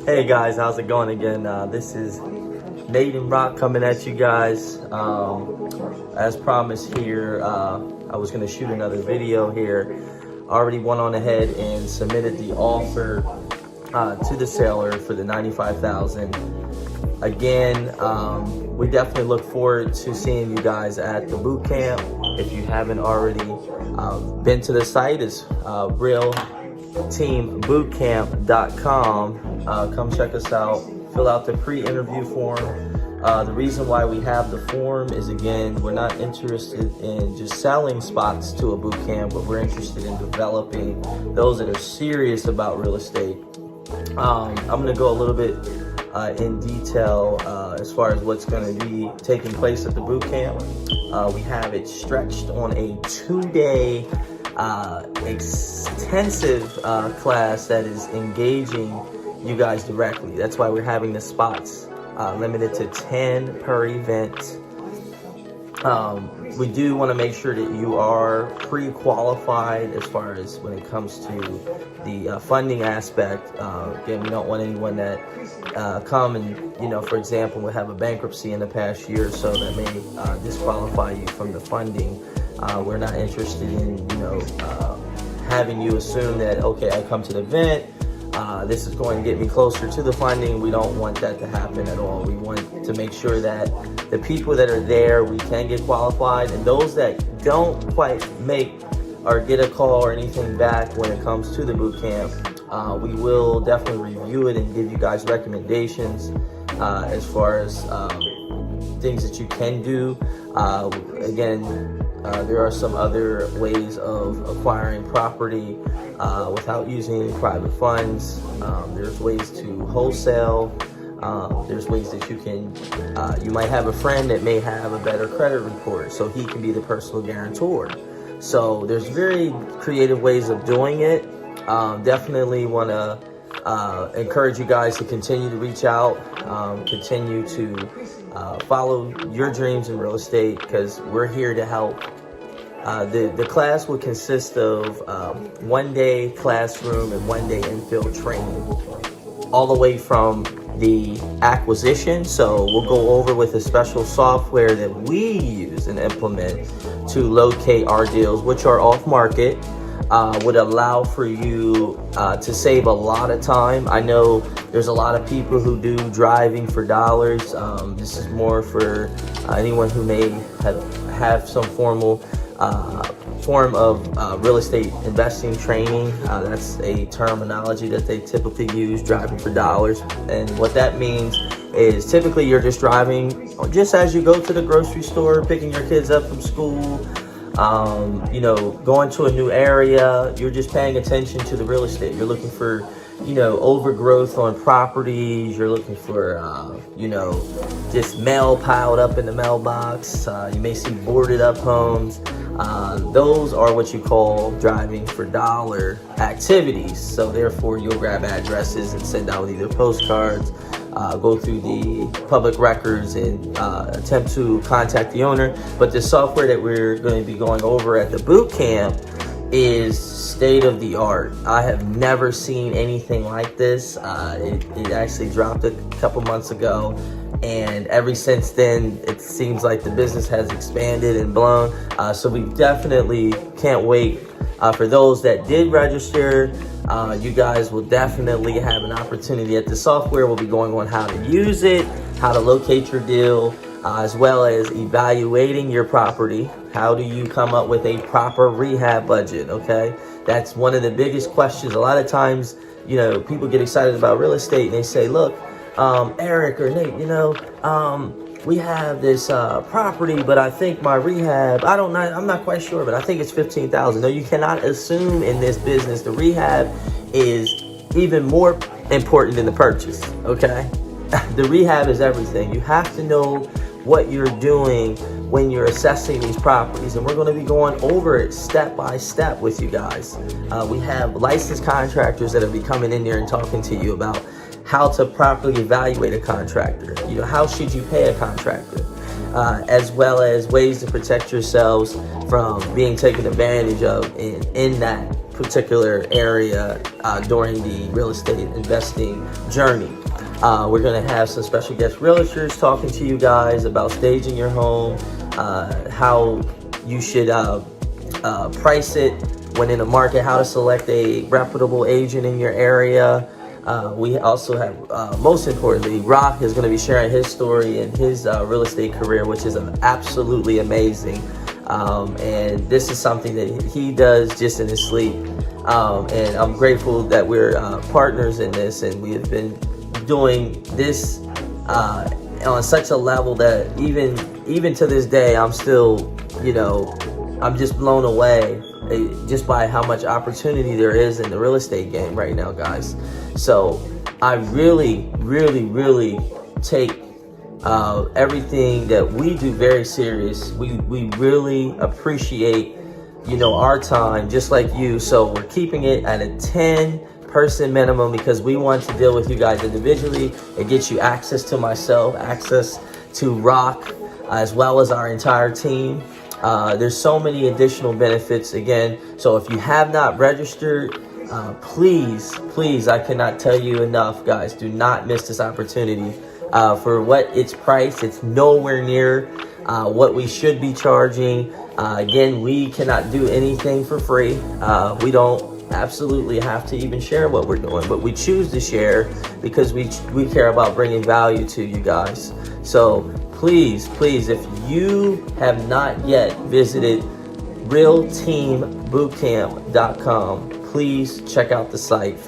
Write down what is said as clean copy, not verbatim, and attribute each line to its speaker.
Speaker 1: Hey guys, how's it going again? This is Nate and Rock coming at you guys. As promised here, I was going to shoot another video here. Already went on ahead and submitted the offer to the seller for the $95,000. Again, we definitely look forward to seeing you guys at the boot camp. If you haven't already been to the site, it's realteambootcamp.com. Come check us out. Fill out the pre-interview form. The reason why we have the form is, again, we're not interested in just selling spots to a boot camp, but we're interested in developing those that are serious about real estate. I'm going to go a little bit in detail as far as what's going to be taking place at the boot camp. We have it stretched on a 2-day extensive class that is engaging you guys directly. That's why we're having the spots limited to 10 per event. We do want to make sure that you are pre-qualified as far as when it comes to the funding aspect. Again, we don't want anyone that come and, for example, we have a bankruptcy in the past year or so that may disqualify you from the funding. We're not interested in, having you assume that, okay, I come to the event, this is going to get me closer to the funding. We don't want that to happen at all. We want to make sure that the people that are there, we can get qualified, and those that don't quite make or get a call or anything back when it comes to the boot camp, we will definitely review it and give you guys recommendations as far as things that you can do. Again, there are some other ways of acquiring property without using private funds. There's ways to wholesale. There's ways that you can, you might have a friend that may have a better credit report, so he can be the personal guarantor. So there's very creative ways of doing it. Definitely want to encourage you guys to continue to reach out, continue to follow your dreams in real estate, because we're here to help. The class will consist of 1-day classroom and 1-day infield training, all the way from the acquisition. So we'll go over with a special software that we use and implement to locate our deals, which are off market. Would allow for you to save a lot of time. I know there's a lot of people who do driving for dollars. This is more for anyone who may have some form of real estate investing training. That's a terminology that they typically use, driving for dollars. And what that means is typically you're just driving just as you go to the grocery store, picking your kids up from school, going to a new area. You're just paying attention to the real estate. You're looking for, overgrowth on properties. You're looking for, just mail piled up in the mailbox. You may see boarded up homes. Those are what you call driving for dollar activities. So therefore, you'll grab addresses and send out either postcards, go through the public records and attempt to contact the owner. But the software that we're going to be going over at the boot camp is state of the art. I have never seen anything like this. It actually dropped a couple months ago, and ever since then it seems like the business has expanded and blown. So we definitely can't wait. For those that did register, you guys will definitely have an opportunity at the software. We'll be going on how to use it, how to locate your deal, as well as evaluating your property. How do you come up with a proper rehab budget? Okay, that's one of the biggest questions. A lot of times, people get excited about real estate and they say, look, Eric or Nate, we have this property, but I think my rehab, I'm not quite sure, but I think it's $15,000. No, you cannot assume in this business the rehab is even more important than the purchase, okay? The rehab is everything. You have to know what you're doing when you're assessing these properties, and we're going to be going over it step by step with you guys. We have licensed contractors that will be coming in there and talking to you about how to properly evaluate a contractor. How should you pay a contractor? As well as ways to protect yourselves from being taken advantage of in that particular area during the real estate investing journey. We're going to have some special guest realtors talking to you guys about staging your home, how you should price it when in the market, how to select a reputable agent in your area. We also have, most importantly, Rock is going to be sharing his story and his real estate career, which is absolutely amazing. And this is something that he does just in his sleep. And I'm grateful that we're partners in this, and we have been doing this on such a level that even to this day, I'm still, I'm just blown away just by how much opportunity there is in the real estate game right now, guys. So I really, really, really take everything that we do very serious. We really appreciate, our time, just like you. So we're keeping it at a 10-person minimum because we want to deal with you guys individually. It gets you access to myself, access to Rock, as well as our entire team. There's so many additional benefits again. So if you have not registered, please, I cannot tell you enough, guys. Do not miss this opportunity. For what it's priced, it's nowhere near what we should be charging. Again, we cannot do anything for free. We don't absolutely have to even share what we're doing, but we choose to share because we care about bringing value to you guys. So please, if you have not yet visited realteambootcamp.com, please check out the site.